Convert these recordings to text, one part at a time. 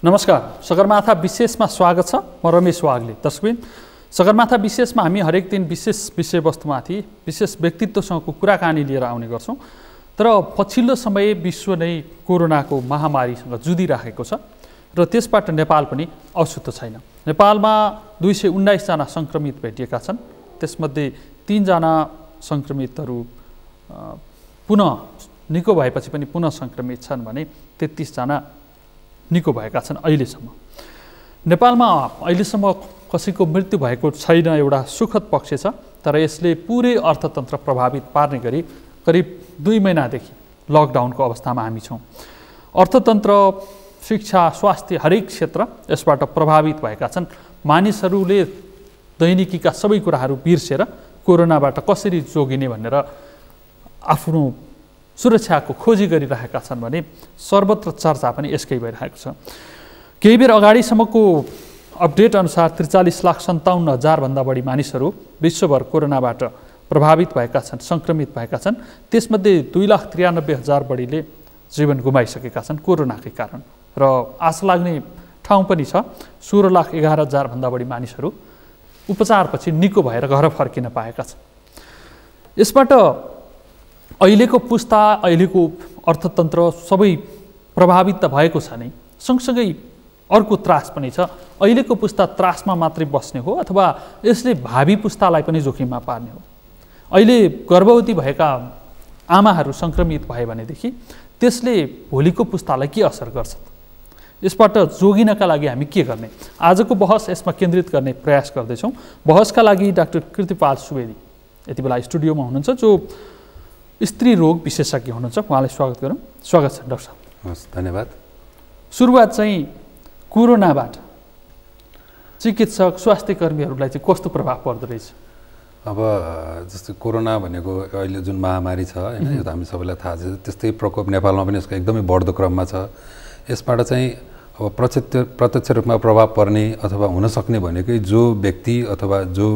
नमस्कार, सगरमाथा विशेषमा स्वागत छ। म रमेश वाग्ले। दर्शकबिन, सगरमाथा विशेषमा हामी हरेक दिन विशेष विषयवस्तुमाथि विशेष व्यक्तित्वसँगको कुराकानी लिएर आउने गर्छौँ। तर पछिल्लो समय विश्व नै कोरोनाको महामारीसँग जुधिराखेको छ र त्यसबाट नेपाल पनि अछुतो छैन। नेपालमा 219 जना सङ्क्रमित भेटिएका छन्। त्यसमध्ये 3 जना सङ्क्रमितहरू पुनः निको भएपछि पनि पुनः सङ्क्रमित छन् भने 33 जना निको भएका छन् अहिलेसम्म। नेपालमा अहिलेसम्म कसैको मृत्यु भएको छैन, एउटा सुखद पक्ष छ। तर यसले पुरै अर्थतन्त्र प्रभावित पार्ने गरी करिब 2 महिनादेखि लकडाउनको अवस्थामा हामी छौँ। अर्थतन्त्र, शिक्षा, स्वास्थ्य हरेक क्षेत्र यसबाट प्रभावित भएका छन्। मानिसहरूले दैनिकीका सबै कुराहरू बिर्सेर कोरोनाबाट कसरी जोगिने भनेर आफ्नो सुरक्षाको खोजी गरिरहेका छन् भने सर्वत्र चर्चा पनि यसकै भइरहेको छ। केही बेर अगाडिसम्मको अपडेट अनुसार 43,57,000 भन्दा बढी मानिसहरू विश्वभर कोरोनाबाट प्रभावित भएका छन्, सङ्क्रमित भएका छन्। त्यसमध्ये 2,93,000 बढीले जीवन गुमाइसकेका छन् कोरोनाकै कारण। र आशा लाग्ने ठाउँ पनि छ, 16,11,000 भन्दा बढी मानिसहरू उपचारपछि निको भएर घर फर्किन पाएका छन्। यसबाट अहिलेको पुस्ता, अहिलेको अर्थतन्त्र सबै प्रभावित त भएको छ नै, सँगसँगै अर्को त्रास पनि छ। अहिलेको पुस्ता त्रासमा मात्रै बस्ने हो अथवा यसले भावी पुस्तालाई पनि जोखिममा पार्ने हो। अहिले गर्भवती भएका आमाहरू सङ्क्रमित भए भनेदेखि त्यसले भोलिको पुस्तालाई के असर गर्छ? यसबाट जोगिनका लागि हामी के गर्ने? आजको बहस यसमा केन्द्रित गर्ने प्रयास गर्दैछौँ। बहसका लागि डाक्टर कृतिपाल सुवेदी यति बेला स्टुडियोमा हुनुहुन्छ, जो स्त्री रोग विशेषज्ञ हुनुहुन्छ। उहाँलाई स्वागत गरौँ। स्वागत छ डाक्टर साहब। हस्, धन्यवाद। सुरुवात चाहिँ कोरोनाबाट चिकित्सक, स्वास्थ्य कर्मीहरूलाई चाहिँ कस्तो प्रभाव पर्दो रहेछ? अब जस्तै कोरोना भनेको अहिले जुन महामारी छ होइन, यो त हामी सबैलाई थाहा छ। त्यस्तै प्रकोप नेपालमा पनि यसको एकदमै बढ्दो क्रममा छ। यसबाट चाहिँ अब प्रत्यक्ष रूपमा प्रभाव पर्ने अथवा हुन सक्ने भनेकै जो व्यक्ति अथवा जो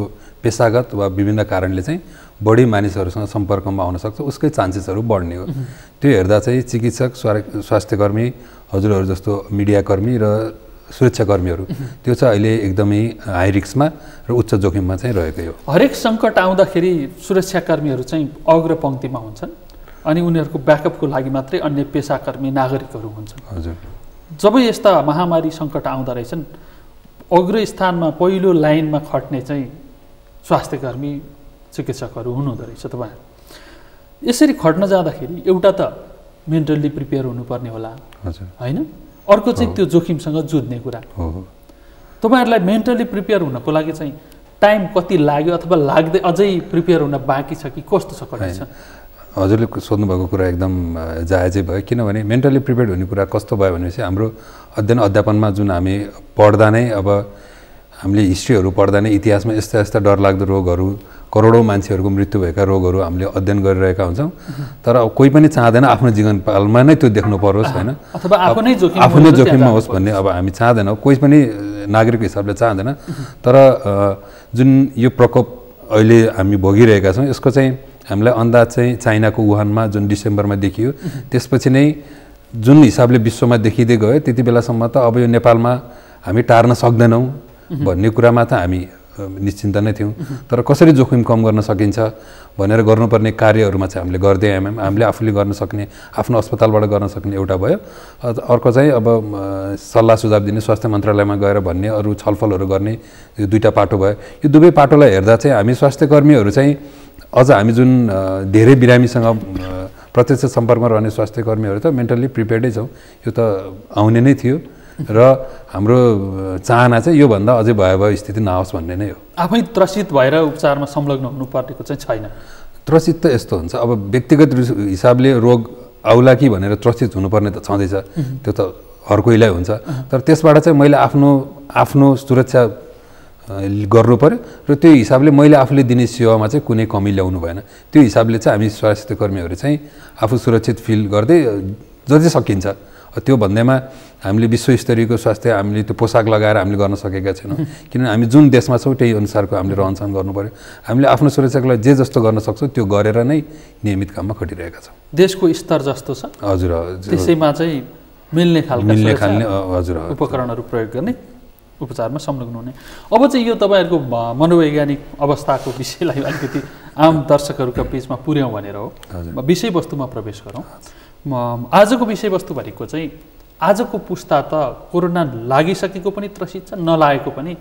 पेसागत वा विभिन्न कारणले चाहिँ बढी मानिसहरूसँग सम्पर्कमा आउन सक्छ, उसकै चान्सेसहरू बढ्ने हो। त्यो हेर्दा चाहिँ चिकित्सक, स्वास्थ्यकर्मी, हजुरहरू जस्तो मिडियाकर्मी र सुरक्षाकर्मीहरू त्यो चाहिँ अहिले एकदमै हाई रिस्कमा र उच्च जोखिममा चाहिँ रहेकै हो। हरेक सङ्कट आउँदाखेरि सुरक्षाकर्मीहरू चाहिँ अग्रपङ्क्तिमा हुन्छन् अनि उनीहरूको ब्याकअपको लागि मात्रै अन्य पेसाकर्मी, नागरिकहरू हुन्छन्। हजुर, जब यस्ता महामारी सङ्कट आउँदा रहेछन्, अग्र स्थानमा पहिलो लाइनमा खट्ने चाहिँ स्वास्थ्यकर्मी, चिकित्सकहरू हुनुहुँदो रहेछ तपाईँहरू। यसरी खट्न जाँदाखेरि एउटा त मेन्टल्ली प्रिपेयर हुनुपर्ने होला, हजुर, होइन? अर्को चाहिँ त्यो जोखिमसँग जुझ्ने कुरा हो। तपाईँहरूलाई मेन्टल्ली प्रिपेयर हुनको लागि चाहिँ टाइम कति लाग्यो अथवा लाग्दै अझै प्रिपेयर हुन बाँकी छ कि कस्तो छ कन्डिसन? हजुरले सोध्नुभएको कुरा एकदम जायजै भयो। किनभने मेन्टल्ली प्रिपेयर्ड हुने कुरा कस्तो भयो भनेपछि हाम्रो अध्ययन अध्यापनमा जुन हामी पढ्दा नै, अब हामीले हिस्ट्रीहरू पढ्दा नै इतिहासमा यस्ता यस्ता डरलाग्दो रोगहरू, करोडौँ मान्छेहरूको मृत्यु भएका रोगहरू हामीले अध्ययन गरिरहेका हुन्छौँ। तर कोही पनि चाहँदैन आफ्नो जीवनकालमा नै त्यो देख्नु परोस्, होइन, अथवा आफू नै जोखिममा होस् भन्ने अब हामी चाहँदैनौँ, कोही पनि नागरिकको हिसाबले चाहँदैन। तर जुन यो प्रकोप अहिले हामी भोगिरहेका छौँ, यसको चाहिँ हामीलाई अन्दाज चाहिँ चाइनाको वुहानमा जुन डिसेम्बरमा देखियो, त्यसपछि नै जुन हिसाबले विश्वमा देखिँदै गयो, त्यति बेलासम्म त अब यो नेपालमा हामी टार्न सक्दैनौँ भन्ने कुरामा त हामी निश्चिन्त नै थियौँ। तर कसरी जोखिम कम गर्न सकिन्छ भनेर गर्नुपर्ने कार्यहरूमा चाहिँ हामीले गर्दै आयौँ। हामीले आफूले गर्न सक्ने, आफ्नो अस्पतालबाट गर्न सक्ने एउटा भयो। अर्को चाहिँ अब सल्लाह सुझाव दिने, स्वास्थ्य मन्त्रालयमा गएर भन्ने, अरू छलफलहरू गर्ने, यो दुईवटा पाटो भयो। यो दुवै पाटोलाई हेर्दा चाहिँ हामी स्वास्थ्यकर्मीहरू चाहिँ अझ हामी जुन धेरै बिरामीसँग प्रत्यक्ष सम्पर्कमा रहने स्वास्थ्यकर्मीहरू त मेन्टल्ली प्रिपेयर्डै छौँ। यो त आउने नै थियो र हाम्रो चाहना चाहिँ योभन्दा अझै भयावह स्थिति नआओस् भन्ने नै हो। आफै त्रसित भएर उपचारमा संलग्न हुनुपर्नेको चाहिँ छैन। त्रसित त यस्तो हुन्छ, अब व्यक्तिगत हिसाबले रोग आउला कि भनेर त्रसित हुनुपर्ने त छँदैछ, त्यो त हर कोहीलाई हुन्छ। तर त्यसबाट चाहिँ मैले आफ्नो सुरक्षा गर्नु पर्यो र त्यो हिसाबले मैले आफूले दिने सेवामा चाहिँ कुनै कमी ल्याउनु भएन। त्यो हिसाबले चाहिँ हामी स्वास्थ्यकर्मीहरू चाहिँ आफू सुरक्षित फिल गर्दै जति सकिन्छ त्यो भन्दैमा हामीले विश्वस्तरीयको स्वास्थ्य हामीले त्यो पोसाक लगाएर हामीले गर्न सकेका छैनौँ। किनभने हामी जुन देशमा छौँ त्यही अनुसारको हामीले रहनसहन गर्नु पर्यो। हामीले आफ्नो सुरक्षाको लागि जे जस्तो गर्न सक्छौँ त्यो गरेर नै नियमित काममा खटिरहेका छौँ। देशको स्तर जस्तो छ, हजुर, त्यसैमा चाहिँ मिल्ने खालने हजुर उपकरणहरू प्रयोग गर्ने उपचारमा संलग्न हुने। अब चाहिँ यो तपाईँहरूको मनोवैज्ञानिक अवस्थाको विषयलाई अलिकति आम दर्शकहरूका बिचमा पुर्याउँ भनेर हो। विषयवस्तुमा प्रवेश गरौँ। आजको विषयवस्तु भनेको चाहिँ आजको पुस्ता त कोरोना लागिसकेको पनि त्रसित छ, नलागेको पनि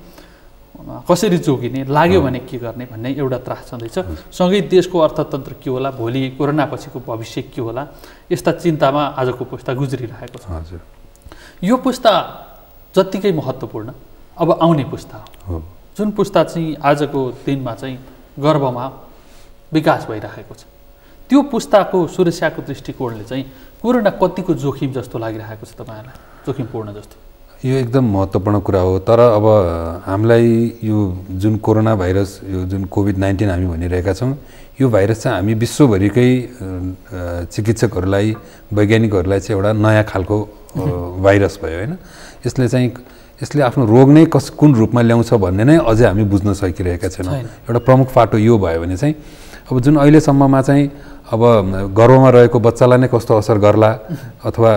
कसरी जोगिने, लाग्यो भने के गर्ने भन्ने एउटा त्रास छँदैछ। सँगै देशको अर्थतन्त्र के होला, भोलि कोरोना पछिको भविष्य के होला, यस्ता चिन्तामा आजको पुस्ता गुज्रिरहेको छ। यो पुस्ता जत्तिकै महत्त्वपूर्ण अब आउने पुस्ता हो, जुन पुस्ता चाहिँ आजको दिनमा चाहिँ गर्भमा विकास भइरहेको छ। त्यो पुस्ताको सुरक्षाको दृष्टिकोणले चाहिँ कोरोना कतिको जोखिम जस्तो लागिरहेको छ तपाईँहरूलाई, जोखिमपूर्ण जस्तो? यो एकदम महत्त्वपूर्ण कुरा हो। तर अब हामीलाई यो जुन कोरोना भाइरस, यो जुन कोभिड-19 हामी भनिरहेका छौँ, यो भाइरस चाहिँ हामी विश्वभरिकै चिकित्सकहरूलाई, वैज्ञानिकहरूलाई चाहिँ एउटा नयाँ खालको भाइरस भयो होइन। यसले आफ्नो रोग नै कुन रूपमा ल्याउँछ भन्ने नै अझै हामी बुझ्न सकिरहेका छैनौँ। एउटा प्रमुख पाटो यो भयो भने चाहिँ अब जुन अहिलेसम्ममा चाहिँ अब गर्भमा रहेको बच्चालाई नै कस्तो असर गर्ला, अथवा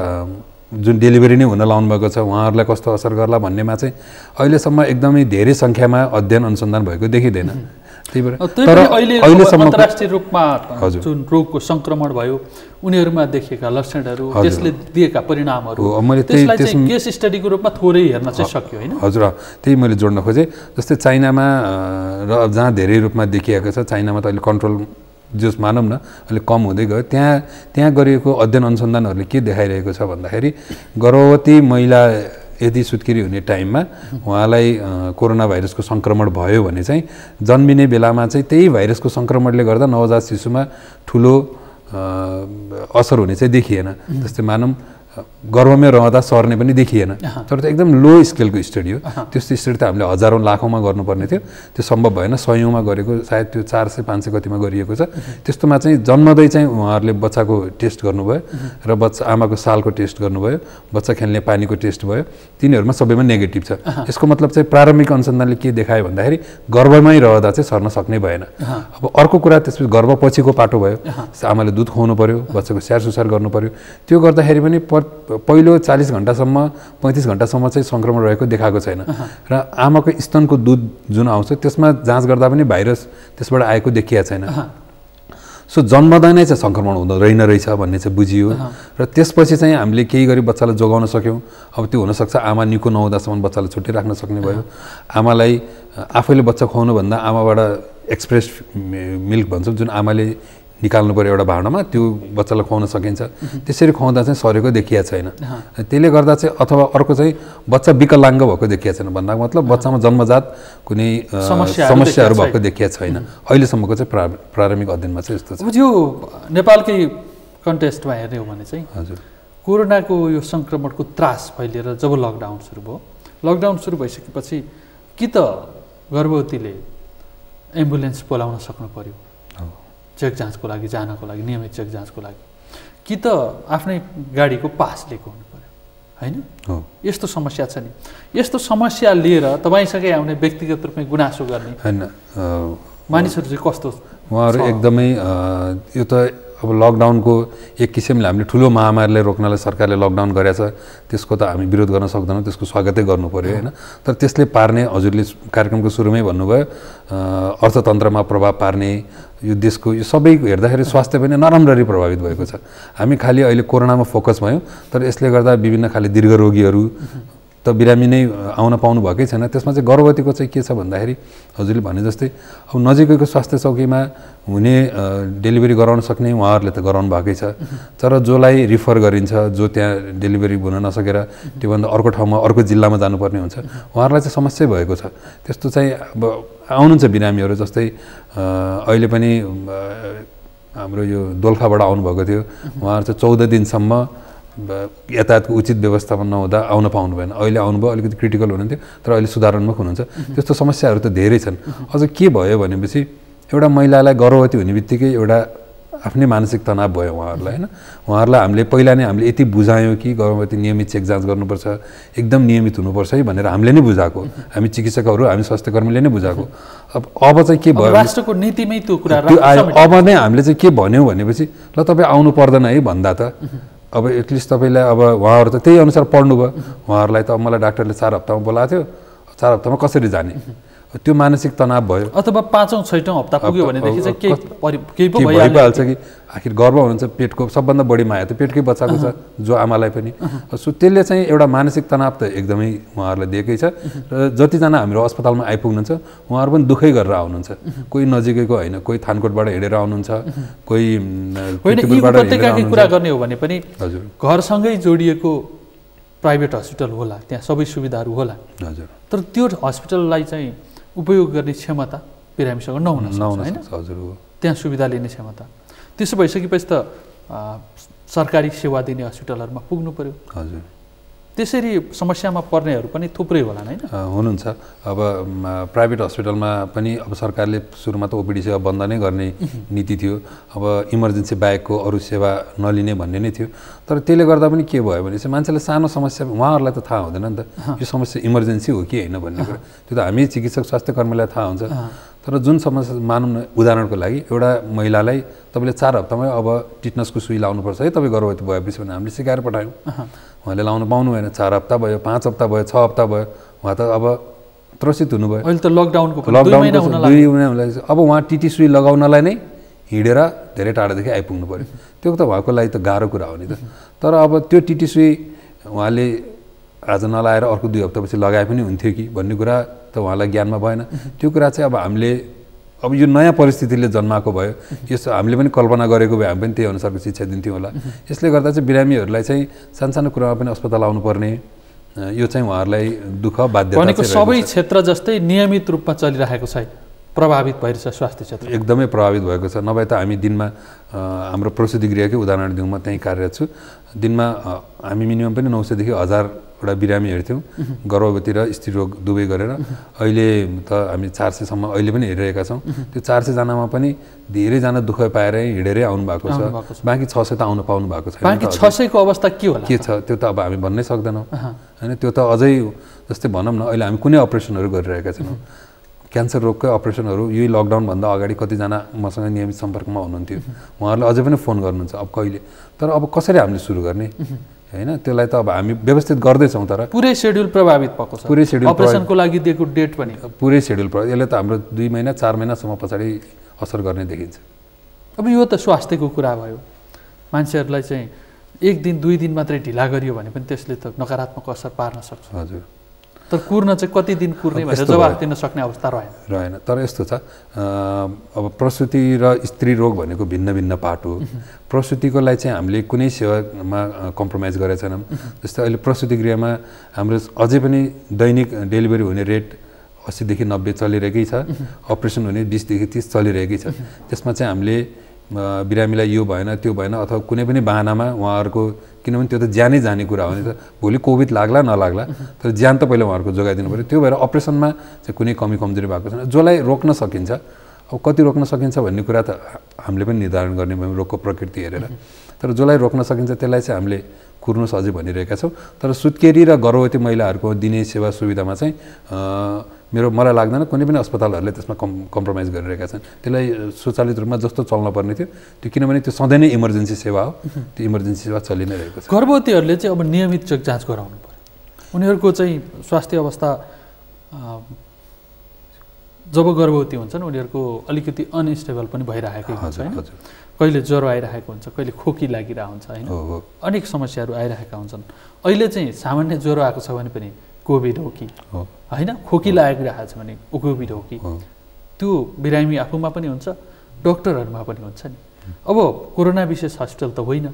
जुन डेलिभरी नै हुन लाउनु भएको छ उहाँहरूलाई कस्तो असर गर्ला भन्नेमा चाहिँ अहिलेसम्म एकदमै धेरै सङ्ख्यामा अध्ययन अनुसन्धान भएको देखिँदैन। त्यही भएर अहिलेसम्म अन्तर्राष्ट्रिय रूपमा जुन रोगको सङ्क्रमण भयो, उनीहरूमा देखिएका लक्षणहरू, त्यसले दिएका परिणामहरू, त्यसलाई चाहिँ केस स्टडीको रूपमा थोरै हेर्न चाहिँ सक्यो होइन? हजुर, त्यही मैले जोड्न खोजेँ। जस्तै चाइनामा र जहाँ धेरै रूपमा देखिएको छ, चाइनामा त अहिले कन्ट्रोल जस मानौँ न अहिले कम हुँदै गयो। त्यहाँ गरिएको अध्ययन अनुसन्धानहरूले के देखाइरहेको छ भन्दाखेरि गर्भवती महिला यदि सुत्केरी हुने टाइममा उहाँलाई कोरोना भाइरसको सङ्क्रमण भयो भने चाहिँ जन्मिने बेलामा चाहिँ त्यही भाइरसको सङ्क्रमणले गर्दा नवजात शिशुमा ठुलो असर हुने चाहिँ देखिएन। जस्तै मानौँ गर्भमै रहँदा सर्ने पनि देखिएन। तर त्यो एकदम लो स्केलको स्टडी हो। त्यस्तो स्टडी त हामीले हजारौँ लाखौँमा गर्नुपर्ने थियो, त्यो सम्भव भएन। 100औँमा गरेको, सायद त्यो 400-500 कतिमा गरिएको छ। त्यस्तोमा चाहिँ जन्मदै चाहिँ उहाँहरूले बच्चाको टेस्ट गर्नुभयो र आमाको सालको टेस्ट गर्नुभयो, बच्चा खेल्ने पानीको टेस्ट भयो, तिनीहरूमा सबैमा नेगेटिभ छ। यसको मतलब चाहिँ प्रारम्भिक अनुसन्धानले के देखायो भन्दाखेरि गर्भमै रहँदा चाहिँ सर्न सक्ने भएन। अब अर्को कुरा त्यसपछि गर्भपछिको पाटो भयो, आमाले दुध खुवाउनु पऱ्यो, बच्चाको स्याहार सुसार गर्नु पऱ्यो। त्यो गर्दाखेरि पनि पहिलो 40 घन्टासम्म 35 घन्टासम्म चाहिँ सङ्क्रमण रहेको देखाएको छैन। र आमाको स्तनको दुध जुन आउँछ त्यसमा जाँच गर्दा पनि भाइरस त्यसबाट आएको देखिएको छैन। सो जन्मदा नै चाहिँ सङ्क्रमण हुँदो रहेछ भन्ने चाहिँ बुझियो। र त्यसपछि चाहिँ हामीले केही गरी बच्चालाई जोगाउन सक्यौँ। अब त्यो हुनसक्छ आमा निको नहुँदासम्म बच्चालाई छुट्टी राख्न सक्ने भयो। आमालाई आफैले बच्चा खुवाउनुभन्दा आमाबाट एक्सप्रेस मिल्क भन्छौँ, जुन आमाले निकाल्नु पऱ्यो एउटा भाँडामा, त्यो बच्चालाई खुवाउन सकिन्छ। त्यसरी खुवाउँदा चाहिँ सरेको देखिएको छैन। त्यसले गर्दा चाहिँ अथवा अर्को चाहिँ बच्चा विकलाङ्ग भएको देखिएको छैन। भन्दाको मतलब बच्चामा जन्मजात कुनै समस्याहरू भएको देखिएको छैन अहिलेसम्मको चाहिँ प्रारम्भिक अध्ययनमा चाहिँ यस्तो छ। यो नेपालकै कन्टेक्स्टमा हेर्ने हो भने चाहिँ हजुर कोरोनाको यो सङ्क्रमणको त्रास फैलिएर जब लकडाउन सुरु भयो, लकडाउन सुरु भइसकेपछि कि त गर्भवतीले एम्बुलेन्स बोलाउन सक्नु पर्यो चेक जाँचको लागि, जानको लागि, नियमित चेक जाँचको लागि, कि त आफ्नै गाडीको पास लिएको हुनु पर्यो होइन? यस्तो समस्या छ नि। यस्तो समस्या लिएर तपाईँसँगै आउने व्यक्तिगत रूपमा गुनासो गर्ने होइन मानिसहरू चाहिँ कस्तो? उहाँहरू एकदमै यो त अब लकडाउनको एक किसिमले हामीले ठुलो महामारीलाई रोक्नलाई सरकारले लकडाउन गरेछ, त्यसको त हामी विरोध गर्न सक्दैनौँ, त्यसको स्वागतै गर्नु पऱ्यो होइन। तर त्यसले पार्ने, हजुरले कार्यक्रमको सुरुमै भन्नुभयो, अर्थतन्त्रमा प्रभाव पार्ने, यो देशको यो सबै हेर्दाखेरि स्वास्थ्य पनि नराम्ररी प्रभावित भएको छ। हामी खालि अहिले कोरोनामा फोकस भयौँ, तर यसले गर्दा विभिन्न खाले दीर्घ रोगीहरू त बिरामी नै आउन पाउनु भएकै छैन। त्यसमा चाहिँ गर्भवतीको चाहिँ के छ भन्दाखेरि हजुरले भने जस्तै अब नजिकैको स्वास्थ्य चौकीमा हुने डेलिभरी गराउन सक्ने उहाँहरूले त गराउनु भएकै छ। तर जसलाई रिफर गरिन्छ, जो त्यहाँ डेलिभरी हुन नसकेर त्योभन्दा अर्को ठाउँमा अर्को जिल्लामा जानुपर्ने हुन्छ, उहाँहरूलाई चाहिँ समस्या भएको छ। त्यस्तो चाहिँ अब आउनुहुन्छ बिरामीहरू। जस्तै अहिले पनि हाम्रो यो दोलखाबाट आउनुभएको थियो, उहाँहरू चाहिँ 14 दिनसम्म यातायातको उचित व्यवस्थापन नहुँदा आउन पाउनु भएन। अहिले आउनुभयो, अलिकति क्रिटिकल हुनुहुन्थ्यो, तर अहिले सुधारोन्मुख हुनुहुन्छ। त्यस्तो समस्याहरू त धेरै छन्। अझ के भयो भनेपछि एउटा महिलालाई गर्भवती हुने बित्तिकै एउटा आफ्नै मानसिक तनाव भयो उहाँहरूलाई होइन। उहाँहरूलाई हामीले पहिला नै हामीले यति बुझायौँ कि गर्भवती नियमित चेक जाँच गर्नुपर्छ, एकदम नियमित हुनुपर्छ है भनेर हामीले नै बुझाएको, हामी चिकित्सकहरू, हामी स्वास्थ्यकर्मीले नै बुझाएको। अब चाहिँ के भयो, राष्ट्रको नीतिमै त्यो कुरा आयो। अब नै हामीले चाहिँ के भन्यौँ भनेपछि ल तपाईँ आउनु पर्दैन है भन्दा त अब एटलिस्ट तपाईँलाई अब उहाँहरू त त्यही अनुसार पढ्नुभयो, उहाँहरूलाई त अब मलाई डाक्टरले 4 हप्तामा बोलाएको थियो, 4 हप्तामा कसरी जाने, त्यो मानसिक तनाव भयो। अथवा 5औं-6औं हप्ता पुग्यो भनेदेखि चाहिँ केही पो भइहाल्छ कि आखिर गर्भ हुनुहुन्छ, पेटको सबभन्दा बढी माया त पेटकै बच्चाको छ, जो आमालाई पनि। सो त्यसले चाहिँ एउटा मानसिक तनाव त एकदमै उहाँहरूलाई दिएकै छ। र जतिजना हाम्रो अस्पतालमा आइपुग्नुहुन्छ उहाँहरू पनि दुःखै गरेर आउनुहुन्छ, कोही नजिकैको होइन, कोही थानकोटबाट हिँडेर आउनुहुन्छ, कोही कुरा गर्ने हो भने पनि हजुर घरसँगै जोडिएको प्राइभेट हस्पिटल होला, त्यहाँ सबै सुविधाहरू होला, हजुर, तर त्यो हस्पिटललाई चाहिँ उपयोग गर्ने क्षमता बिरामीसँग नहुन सक्छ हैन, हजुर, त्यहाँ सुविधा लिने क्षमता। त्यसो भइसकेपछि त सरकारी सेवा दिने हस्पिटलहरूमा पुग्नु पर्यो। हजुर, त्यसरी समस्यामा पर्नेहरू पनि थुप्रै होला हैन, हुनुहुन्छ। अब प्राइभेट हस्पिटलमा पनि अब सरकारले सुरुमा त ओपिडी सेवा बन्द नै गर्ने नीति थियो, अब इमर्जेन्सी बाहेकको अरू सेवा नलिने भन्ने नै थियो। तर त्यसले गर्दा पनि के भयो भने चाहिँ मान्छेले सानो समस्या, उहाँहरूलाई त थाहा हुँदैन नि त यो समस्या इमर्जेन्सी हो कि होइन भन्ने कुरा, त्यो त हामी चिकित्सक स्वास्थ्य कर्मीलाई थाहा हुन्छ। तर जुन समस्या मानौँ न, उदाहरणको लागि एउटा महिलालाई तपाईँले 4 हप्तामै अब टिटनसको सुई लाउनुपर्छ है तपाईँ गर्भवती भएपछि भने हामीले सिकाएर पठायौँ, उहाँले लाउनु पाउनु भएन। 4 हप्ता भयो, 5 हप्ता भयो, 6 हप्ता भयो, उहाँ त अब त्रसित हुनुभयो। अहिले त लकडाउनको 2 महिना लाग्छ। अब उहाँ टिटी सुई लगाउनलाई नै हिँडेर धेरै टाढादेखि आइपुग्नु पऱ्यो, त्यो त उहाँको लागि त गाह्रो कुरा हो नि त। तर अब त्यो टिटी सुई उहाँले आज नलाएर अर्को 2 हप्तापछि लगाए पनि हुन्थ्यो कि भन्ने कुरा त उहाँलाई ज्ञानमा भएन। त्यो कुरा चाहिँ अब हामीले अब यो नयाँ परिस्थितिले जन्माएको भयो, यस हामीले पनि कल्पना गरेको भए हामी पनि त्यही अनुसारको शिक्षा दिन्थ्यौँ होला। यसले गर्दा चाहिँ बिरामीहरूलाई चाहिँ सानो कुरामा पनि अस्पताल आउनुपर्ने यो चाहिँ उहाँहरूलाई दुःख बाध्यता भनेको सबै क्षेत्र जस्तै नियमित रूपमा चलिरहेको छैन, प्रभावित भइरहेछ स्वास्थ्य क्षेत्र, एकदमै प्रभावित भएको छ। नभए त हामी दिनमा हाम्रो प्रसुति गृहकै उदाहरण दिउँ, म त्यहीँ कार्यरत छु, दिनमा हामी मिनिमम पनि 900 देखि 1000 वटा बिरामी हेर्थ्यौँ, गर्भवती र स्त्री रोग दुवै गरेर। अहिले त हामी 400 सम्म अहिले पनि हेरिरहेका छौँ। त्यो 400 जनामा पनि धेरैजना दुःख पाएरै हिँडेरै आउनु भएको छ, बाँकी 600 त आउनु पाउनु भएको छैन। बाँकी 600 को अवस्था के होला, के छ त्यो त अब हामी भन्नै सक्दैनौँ हैन। त्यो त अझै जस्तै भनौँ न, अहिले हामी कुनै अपरेसनहरू गरिरहेका छैनौँ। क्यान्सर रोगकै अपरेसनहरू यही लकडाउनभन्दा अगाडि कतिजना मसँग नियमित सम्पर्कमा हुनुहुन्थ्यो, उहाँहरूले अझै पनि फोन गर्नुहुन्छ अब कहिले, तर अब कसरी हामीले सुरु गर्ने हैन, त्यसलाई त अब हामी व्यवस्थित गर्दैछौँ। तर पुरै सेड्युल प्रभावित भएको छ, पुरै सेड्युल अपरेसनको लागि दिएको डेट पनि पुरै सेड्युल यसले त हाम्रो 2 महिना 4 महिनासम्म पछाडि असर गर्ने देखिन्छ। अब यो त स्वास्थ्यको कुरा भयो, मान्छेहरूलाई चाहिँ 1 दिन 2 दिन मात्रै ढिला गरियो भने पनि त्यसले त नकारात्मक असर पार्न सक्छ। हजुर, तर कुर्न चाहिँ कति दिन कुर्ने भनेर जवाफ दिन सक्ने अवस्था रहेन। तर यस्तो छ, अब प्रसुति र स्त्री रोग भनेको भिन्न भिन्न पार्ट हो। प्रसुतिको लागि चाहिँ हामीले कुनै सेवामा कम्प्रोमाइज गरेका छैनौँ। जस्तै अहिले प्रसुति गृहमा हाम्रो अझै पनि दैनिक डेलिभरी हुने रेट 80 देखि 90 चलिरहेकै छ, अपरेसन हुने 20 देखि 30 चलिरहेकै छ। त्यसमा चाहिँ हामीले बिरामीलाई यो भएन त्यो भएन अथवा कुनै पनि बाहनामा उहाँहरूको, किनभने त्यो त ज्यानै जाने कुरा हो नि त, भोलि कोभिड लाग्ला नलाग्ला तर ज्यान त पहिला उहाँहरूको जोगाइदिनु पऱ्यो। त्यो भएर अपरेसनमा चाहिँ कुनै कमी कमजोरी भएको छैन। जसलाई रोक्न सकिन्छ, अब कति रोक्न सकिन्छ भन्ने कुरा त हामीले पनि निर्धारण गर्ने भयो रोगको प्रकृति हेरेर। तर जसलाई रोक्न सकिन्छ त्यसलाई चाहिँ हामीले कुर्नुहोस् अझै भनिरहेका छौँ। तर सुत्केरी र गर्भवती महिलाहरूको दिने सेवा सुविधामा चाहिँ मलाई लाग्दैन कुनै पनि अस्पतालहरूले त्यसमा कम्प्रोमाइज गरिरहेका छन्। त्यसलाई स्वचालित रूपमा जस्तो चल्न पर्ने थियो त्यो, किनभने त्यो सधैँ नै इमर्जेन्सी सेवा हो, त्यो इमर्जेन्सी सेवा चलि नै रहेको छ। गर्भवतीहरूले चाहिँ अब नियमित जाँच गराउनु पर्यो, उनीहरूको चाहिँ स्वास्थ्य अवस्था जब गर्भवती हुन्छन् उनीहरूको अलिकति अनस्टेबल पनि भइरहेकै हुन्छ हैन, कहिले ज्वरो आइरहेको हुन्छ, कहिले खोकी लागिरहेको हुन्छ हैन, अनेक समस्याहरू आइरहेका हुन्छन्। अहिले चाहिँ सामान्य ज्वरो आएको छ भने पनि कोभिड हो कि हैन, खोकी लागिरहेको छ भने कोभिड हो कि, त्यो बिरामी आफूमा पनि हुन्छ, डक्टरहरूमा पनि हुन्छ नि। अब कोरोना विशेष हस्पिटल त होइन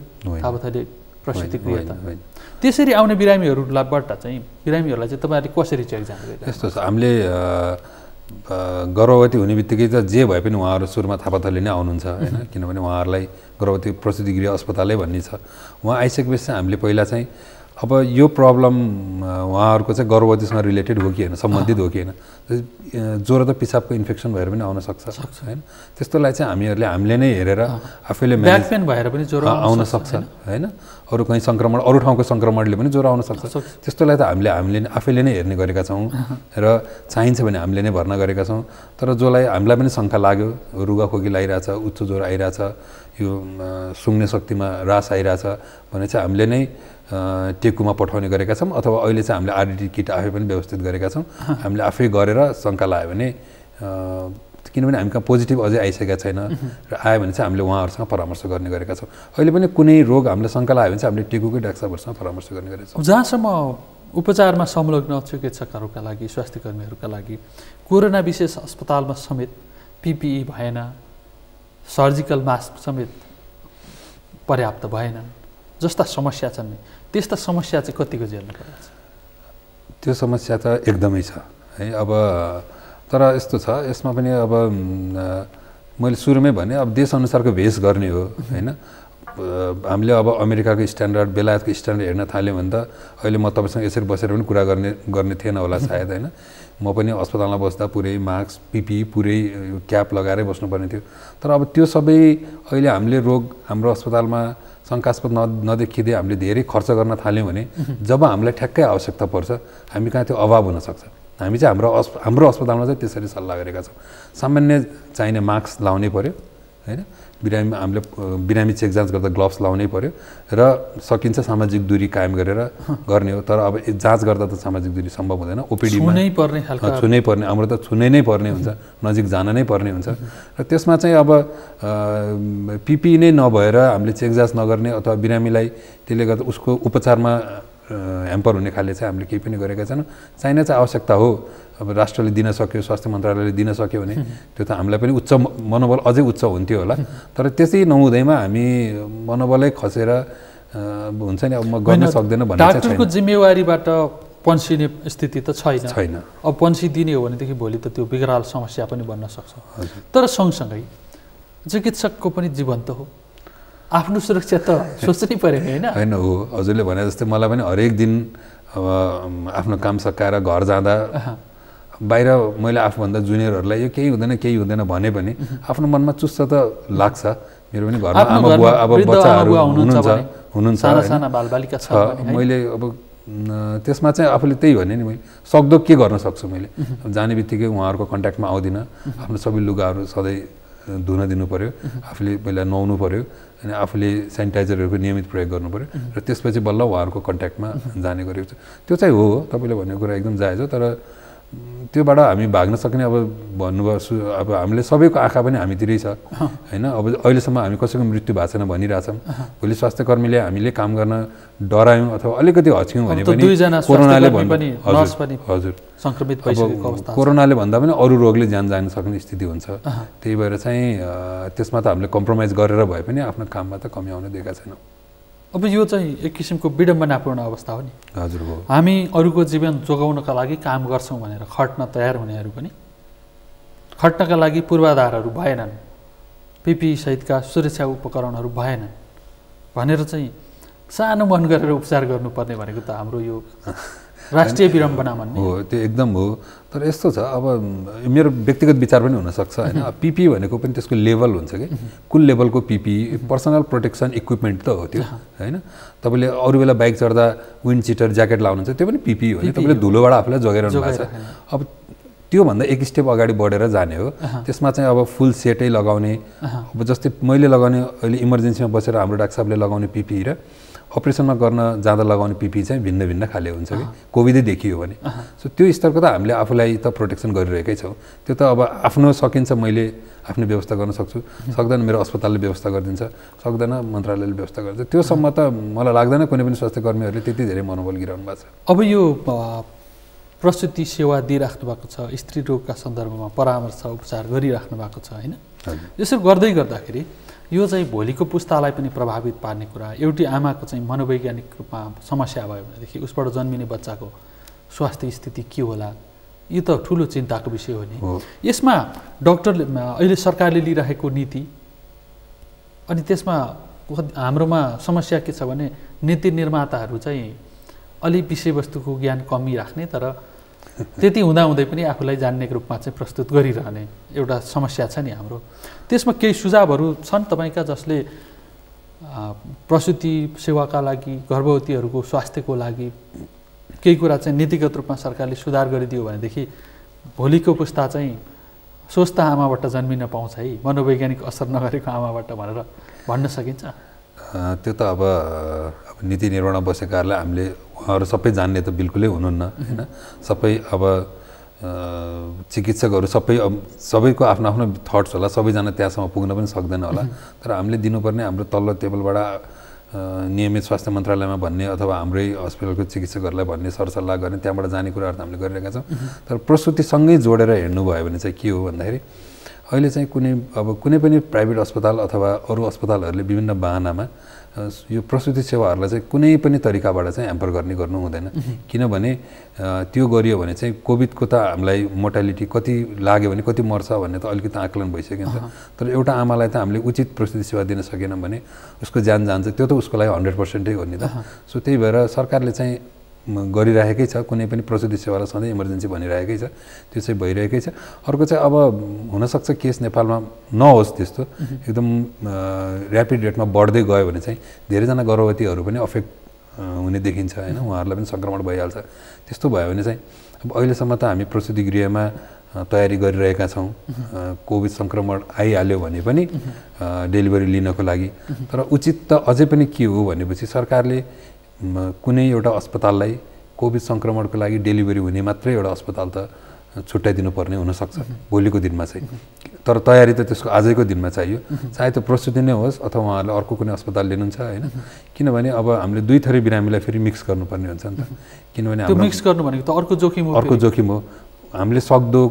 थापाथली प्रसुति गृह त, त्यसरी आउने बिरामीहरूबाट चाहिँ बिरामीहरूलाई चाहिँ तपाईँहरूले कसरी चेक जाँच गर्नुहुन्छ? यस्तो छ, हामीले गर्भवती हुने बित्तिकै त जे भए पनि उहाँहरू सुरुमा थापाथली नै आउनुहुन्छ हैन, किनभने उहाँहरूलाई गर्भवती प्रसुति गृह अस्पतालै भन्ने छ। उहाँ आइसकेपछि चाहिँ हामीले पहिला चाहिँ अब यो प्रब्लम उहाँहरूको चाहिँ गर्भवतीसँग रिलेटेड हो कि होइन, सम्बन्धित हो कि होइन, ज्वरो त पिसाबको इन्फेक्सन भएर पनि आउन सक्छ होइन। त्यस्तोलाई चाहिँ हामीले नै हेरेर आफैले ब्याक पेन भएर पनि ज्वरो आउन सक्छ होइन। अरू कहीँ सङ्क्रमण, अरू ठाउँको सङ्क्रमणले पनि ज्वरो आउन सक्छ। त्यस्तोलाई त हामीले आफैले नै हेर्ने गरेका छौँ र चाहिन्छ भने हामीले नै भर्ना गरेका छौँ। तर जसलाई हामीलाई पनि शङ्का लाग्यो, रुगाखोकी लागिरहेछ, उच्च ज्वरो आइरहेछ, यो सुँग्ने शक्तिमा ह्रास आइरहेछ भने चाहिँ हामीले नै टेकुमा पठाउने गरेका छौँ, अथवा अहिले चाहिँ हामीले आरडिटी किट आफै पनि व्यवस्थित गरेका छौँ। हामीले आफै गरेर शङ्का लाग्यो भने, किनभने हामी कहाँ पोजिटिभ अझै आइसकेका छैन र आयो भने चाहिँ हामीले उहाँहरूसँग परामर्श गर्ने गरेका छौँ। अहिले पनि कुनै रोग हामीलाई शङ्का लाग्यो भने चाहिँ हामीले टेकुकै डाक्टर साहबहरूसँग परामर्श गर्ने गरेका छौँ। जहाँसम्म उपचारमा संलग्न चिकित्सकहरूका लागि, स्वास्थ्य कर्मीहरूका लागि कोरोना विशेष अस्पतालमा समेत पिपिई भएन, सर्जिकल मास्क समेत पर्याप्त भएनन् जस्ता समस्या छन् नि, त्यस्ता समस्या चाहिँ कतिको झेल्नु पर्छ? त्यो समस्या त एकदमै छ है। अब तर यस्तो छ, यसमा पनि अब मैले सुरुमै भने, अब देशअनुसारको भेष गर्ने हो होइन। हामीले अब अमेरिकाको स्ट्यान्डर्ड, बेलायतको स्ट्यान्डर्ड हेर्न थाल्यौँ भने त अहिले म तपाईँसँग यसरी बसेर पनि कुरा गर्ने थिएन होला सायद होइन। म पनि अस्पतालमा बस्दा पुरै मास्क, पिपी, पुरै क्याप लगाएरै बस्नुपर्ने थियो। तर अब त्यो सबै अहिले हामीले रोग हाम्रो अस्पतालमा शङ्कास्पद नदेखिँदै हामीले धेरै खर्च गर्न थाल्यौँ भने जब हामीलाई ठ्याक्कै आवश्यकता पर्छ हामी कहाँ त्यो अभाव हुनसक्छ। हामी चाहिँ हाम्रो अस्पतालमा चाहिँ त्यसरी सल्लाह गरेका छौँ। सामान्य चाहिने मास्क लाउनै पऱ्यो होइन, हामीले बिरामी चेक जाँच गर्दा ग्लोभ्स लाउनै पऱ्यो र सकिन्छ सामाजिक दूरी कायम गरेर गर्ने हो। तर अब जाँच गर्दा त सामाजिक दूरी सम्भव हुँदैन। ओपिडीमा छुनै पर्ने, हाम्रो त छुनै नै पर्ने हुन्छ, नजिक जान नै पर्ने हुन्छ र त्यसमा चाहिँ अब पिपी नै नभएर हामीले चेक जाँच नगर्ने अथवा बिरामीलाई त्यसले गर्दा उसको उपचारमा ह्याम्पर हुने खाले चाहिँ हामीले केही पनि गरेका छैनौँ। चाहिने चाहिँ आवश्यकता हो, अब राष्ट्रले दिन सक्यो, स्वास्थ्य मन्त्रालयले दिन सक्यो भने त्यो त हामीलाई पनि उच्च मनोबल अझै उच्च हुन्थ्यो होला। तर त्यसै नहुँदैमा हामी मनोबलै खसेर हुन्छ नि, अब म गर्न सक्दैन भन्ने चाहिँ डाक्टरको जिम्मेवारीबाट पन्सिने स्थिति त छैन। अब पन्सिदिने हो भनेदेखि भोलि त त्यो विकराल समस्या पनि बन्न सक्छ। तर सँगसँगै चिकित्सकको पनि जीवन त हो, आफ्नो सुरक्षा त सोच्नै पऱ्यो होइन। हो, हजुरले भने जस्तै मलाई पनि हरेक दिन आफ्नो काम सकाएर घर जाँदा बाहिर मैले आफूभन्दा जुनियरहरूलाई यो केही हुँदैन भने पनि आफ्नो मनमा चुस्स त लाग्छ। मेरो पनि घरमा आमा बुवा, अब बच्चाहरू हुनुहुन्छ, साना बालबालिका छ। मैले अब त्यसमा चाहिँ आफूले त्यही भने नि, मैले सक्दो के गर्न सक्छु, मैले जाने बित्तिकै उहाँहरूको कन्ट्याक्टमा आउँदिनँ। आफ्नो सबै लुगाहरू सधैँ धुन दिनु पऱ्यो, आफूले पहिला नुहाउनु पऱ्यो, अनि आफूले सेनिटाइजरहरूको नियमित प्रयोग गर्नु पऱ्यो र त्यसपछि बल्ल उहाँहरूको कन्ट्याक्टमा जाने गरेको छ। त्यो चाहिँ हो, तपाईँले भनेको कुरा एकदम जायज हो। तर त्योबाट हामी भाग्न सक्ने, अब भन्नुभयो अब हामीले सबैको आँखा पनि हामीतिरै छ होइन। अब अहिलेसम्म हामी कसैको मृत्यु भएको छैन भनिरहेछौँ। भोलि स्वास्थ्य कर्मीले हामीले काम गर्न डरायौँ अथवा अलिकति हच्क्यौँ भने पनि कोरोनाले कोरोनाले भन्दा पनि अरू रोगले ज्यान जान सक्ने स्थिति हुन्छ। त्यही भएर चाहिँ त्यसमा त हामीले कम्प्रोमाइज गरेर भए पनि आफ्नो काममा त कमी आउन दिएका छैनौँ। अब यो चाहिँ एक किसिमको विडम्बनापूर्ण अवस्था हो नि। हजुर हो। हामी अरूको जीवन जोगाउनका लागि काम गर्छौँ भनेर खट्न तयार हुनेहरू पनि खट्नका लागि पूर्वाधारहरू भएनन्, पिपी सहितका सुरक्षा उपकरणहरू भएनन् भनेर चाहिँ सानो मन गरेर उपचार गर्नुपर्ने भनेको त हाम्रो यो राष्ट्रिय विडम्बना भन्ने हो। त्यो एकदम हो। तर यस्तो छ, अब मेरो व्यक्तिगत विचार पनि हुनसक्छ होइन। पिपी भनेको पनि त्यसको लेभल हुन्छ कि, कुन लेभलको पिपी, पर्सनल प्रोटेक्सन इक्विपमेन्ट त हो त्यो होइन। तपाईँले अरू बेला बाइक चढ्दा विन्ड चिटर ज्याकेट लाउनुहुन्छ, त्यो पनि पिपी हो नि, तपाईँले धुलोबाट आफूलाई जोगाइरहनु भएको छ। अब त्योभन्दा एक स्टेप अगाडि बढेर जाने हो। त्यसमा चाहिँ अब फुल सेटै लगाउने, अब जस्तै मैले लगाउने अहिले इमर्जेन्सीमा बसेर हाम्रो डाक्टर साहबले लगाउने पिपी र अपरेसनमा गर्न जाँदा लगाउने पिपी चाहिँ भिन्न भिन्न खाले हुन्छ कि, कोभिडै देखियो भने। सो त्यो स्तरको त हामीले आफूलाई त प्रोटेक्सन गरिरहेकै छौँ। त्यो त अब आफ्नो सकिन्छ मैले आफ्नो व्यवस्था गर्न सक्छु, सक्दैन मेरो अस्पतालले व्यवस्था गरिदिन्छ, सक्दैन मन्त्रालयले व्यवस्था गरिदिन्छ। त्योसम्म त मलाई लाग्दैन कुनै पनि स्वास्थ्य कर्मीहरूले त्यति धेरै मनोबल गिराउनु भएको छ। अब यो प्रसुति सेवा दिइराख्नु भएको छ, स्त्री रोगका सन्दर्भमा परामर्श उपचार गरिराख्नु भएको छ होइन। यसो गर्दै गर्दाखेरि यो चाहिँ भोलिको पुस्तालाई पनि प्रभावित पार्ने कुरा। एउटी आमाको चाहिँ मनोवैज्ञानिक रूपमा समस्या भयो भनेदेखि उसबाट जन्मिने बच्चाको स्वास्थ्य स्थिति के होला, यो त ठुलो चिन्ताको विषय हो नि। यसमा डक्टरले अहिले सरकारले लिइरहेको नीति, अनि त्यसमा हाम्रोमा समस्या के छ भने नीति निर्माताहरू चाहिँ अलि विषयवस्तुको ज्ञान कमी राख्ने तर त्यति हुँदाहुँदै पनि आफूलाई जान्ने रूपमा चाहिँ प्रस्तुत गरिरहने एउटा समस्या छ नि हाम्रो। त्यसमा केही सुझावहरू छन् तपाईँका जसले प्रसुति सेवाका लागि गर्भवतीहरूको स्वास्थ्यको लागि केही कुरा चाहिँ नीतिगत रूपमा सरकारले सुधार गरिदियो भनेदेखि भोलिको पुस्ता चाहिँ स्वस्थ आमाबाट जन्मिन पाउँछ है, मनोवैज्ञानिक असर नगरेको आमाबाट भनेर भन्न सकिन्छ? त्यो त अब नीति निर्माण बसेकाहरूलाई हामीले उहाँहरू सबै जान्ने त बिल्कुलै हुनुहुन्न होइन। सबै अब चिकित्सकहरू सबैको आफ्नो आफ्नो थट्स होला, सबैजना त्यहाँसम्म पुग्न पनि सक्दैन होला। तर हामीले दिनुपर्ने हाम्रो तल्लो टेबलबाट नियमित स्वास्थ्य मन्त्रालयमा भन्ने अथवा हाम्रै हस्पिटलको चिकित्सकहरूलाई भन्ने सरसल्लाह गर्ने, त्यहाँबाट जाने कुराहरू त हामीले गरिरहेका छौँ। तर प्रसुतिसँगै जोडेर हेर्नुभयो भने चाहिँ के हो भन्दाखेरि अहिले चाहिँ कुनै पनि प्राइभेट अस्पताल अथवा अरू अस्पतालहरूले विभिन्न बाहनामा यो प्रसुति सेवाहरूलाई चाहिँ कुनै पनि तरिकाबाट चाहिँ ह्याम्पर गर्नु हुँदैन। किनभने त्यो गरियो भने चाहिँ कोभिडको त हामीलाई मोर्टालिटी कति लाग्यो भने कति मर्छ भन्ने त अलिकति आकलन भइसक्यो नि त। तर एउटा आमालाई त हामीले उचित प्रसुति सेवा दिन सकेनौँ भने उसको ज्यान जान्छ, त्यो त उसको लागि 100% हो नि त। सो त्यही भएर सरकारले चाहिँ गरिरहेकै छ, कुनै पनि प्रसुति सेवालाई सधैँ इमर्जेन्सी भनिरहेकै छ, त्यो चाहिँ भइरहेकै छ। अर्को चाहिँ अब हुनसक्छ केस नेपालमा नहोस् त्यस्तो, एकदम ऱ्यापिड रेटमा बढ्दै गयो भने चाहिँ धेरैजना गर्भवतीहरू पनि अफेक्ट हुने देखिन्छ होइन, उहाँहरूलाई पनि सङ्क्रमण भइहाल्छ। त्यस्तो भयो भने चाहिँ अब अहिलेसम्म त हामी प्रसुति गृहमा तयारी गरिरहेका छौँ। कोभिड सङ्क्रमण आइहाल्यो भने पनि डेलिभरी लिनको लागि। तर उचित त अझै पनि के हो भनेपछि सरकारले कुनै एउटा अस्पताललाई कोभिड सङ्क्रमणको लागि डेलिभरी हुने मात्रै एउटा अस्पताल त छुट्याइदिनु पर्ने हुनसक्छ भोलिको दिनमा चाहिँ। तर तयारी त त्यसको आजैको दिनमा चाहियो, चाहे त्यो प्रसुति नै होस् अथवा उहाँहरूले अर्को कुनै अस्पताल लिनुहुन्छ होइन। किनभने अब हामीले दुई थरी बिरामीलाई फेरि मिक्स गर्नुपर्ने हुन्छ नि त। किनभने त्यो मिक्स गर्नु भनेको त अर्को जोखिम हो। हामीले सक्दो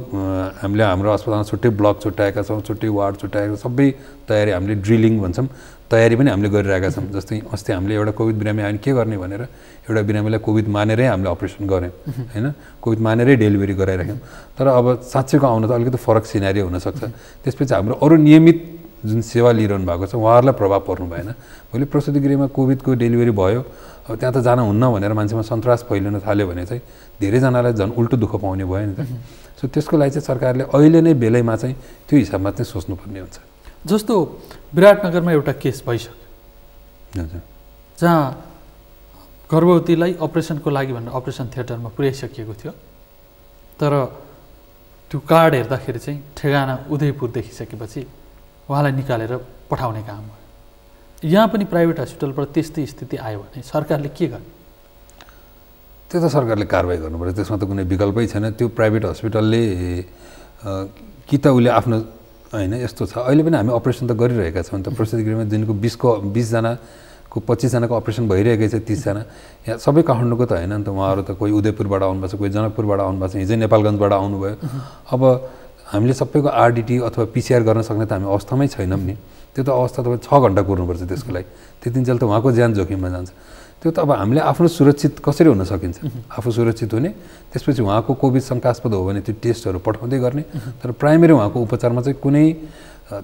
हामीले हाम्रो अस्पतालमा छुट्टै ब्लक छुट्याएका छौँ, छुट्टै वार्ड छुट्याएका, सबै तयारी हामीले ड्रिलिङ भन्छौँ तयारी पनि हामीले गरिरहेका छौँ। जस्तै अस्ति हामीले एउटा कोभिड बिरामी आयो भने के गर्ने भनेर एउटा बिरामीलाई कोभिड मानेरै हामीले अपरेसन गऱ्यौँ होइन, कोभिड मानेरै डेलिभरी गराइराख्यौँ। तर अब साँच्चैको आउनु त अलिकति फरक सिनारियो हुनसक्छ। त्यसपछि हाम्रो अरू नियमित जुन सेवा लिइरहनु भएको छ उहाँहरूलाई प्रभाव पर्नु भएन। भोलि प्रसुति गृहमा कोभिडको डेलिभरी भयो, अब त्यहाँ त जान हुन्न भनेर मान्छेमा सन्तास फैलिन थाल्यो भने चाहिँ धेरैजनालाई झन् उल्टो दुःख पाउने भयो नि त। सो त्यसको लागि चाहिँ सरकारले अहिले नै बेलैमा चाहिँ त्यो हिसाबमा चाहिँ सोच्नुपर्ने हुन्छ। जस्तो विराटनगरमा एउटा केस भइसक्यो जहाँ गर्भवतीलाई अपरेसनको लागि भनेर अपरेसन थिएटरमा पुर्याइसकिएको थियो, तर त्यो कार्ड हेर्दाखेरि चाहिँ ठेगाना उदयपुर देखिसकेपछि उहाँलाई निकालेर पठाउने काम भयो। यहाँ पनि प्राइभेट हस्पिटलबाट त्यस्तै स्थिति आयो भने सरकारले के गर्ने? त्यो त सरकारले कारवाही गर्नु पर्यो, त्यसमा त कुनै विकल्पै छैन। त्यो प्राइभेट हस्पिटलले कि त उसले आफ्नो होइन यस्तो छ, अहिले पनि हामी अपरेसन त गरिरहेका छौँ त। प्रसुति गृहमा दिनको 20जनाको 25जनाको अपरेसन भइरहेकै छ, 30जना। यहाँ सबै काठमाडौँको त होइन नि त, उहाँहरू त कोही उदयपुरबाट आउनुभएको छ, कोही जनकपुरबाट आउनुभएको छ, हिजै नेपालगञ्जबाट आउनुभयो। अब हामीले सबैको आरडिटी अथवा पिसिआर गर्न सक्ने त हामी अवस्थामै छैनौँ नि। त्यो त अवस्था तपाईँ 6 घन्टा कुर्नुपर्छ त्यसको लागि, त्यतिन्जेल त उहाँको ज्यान जोखिममा जान्छ। त्यो त अब हामीले आफ्नो सुरक्षित कसरी हुन सकिन्छ, आफू सुरक्षित हुने, त्यसपछि उहाँको कोभिड शङ्कास्पद हो भने त्यो टेस्टहरू पठाउँदै गर्ने। तर प्राइमेरी उहाँको उपचारमा चाहिँ कुनै